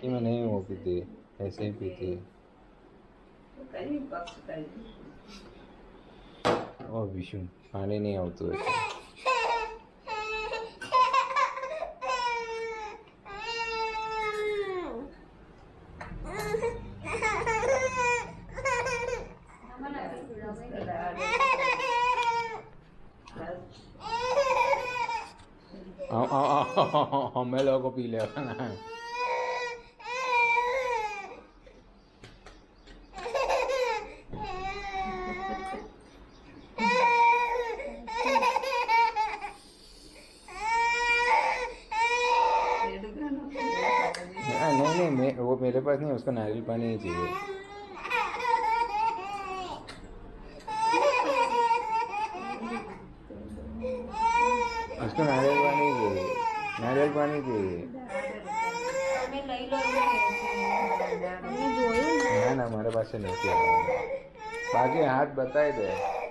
कि मैं नहीं वो पीती, ऐसे ही पीती है। और विशु पानी नहीं આવતું એટલે અમે લોકો પી લેવાના। नहीं नहीं, वो मेरे पास नहीं, उसको नारियल पानी ही चाहिए। उसको नारियल पानी चाहिए, नारियल पानी चाहिए। ना ना, हमारे पास से नहीं किया। बाकी हाथ बताए दे।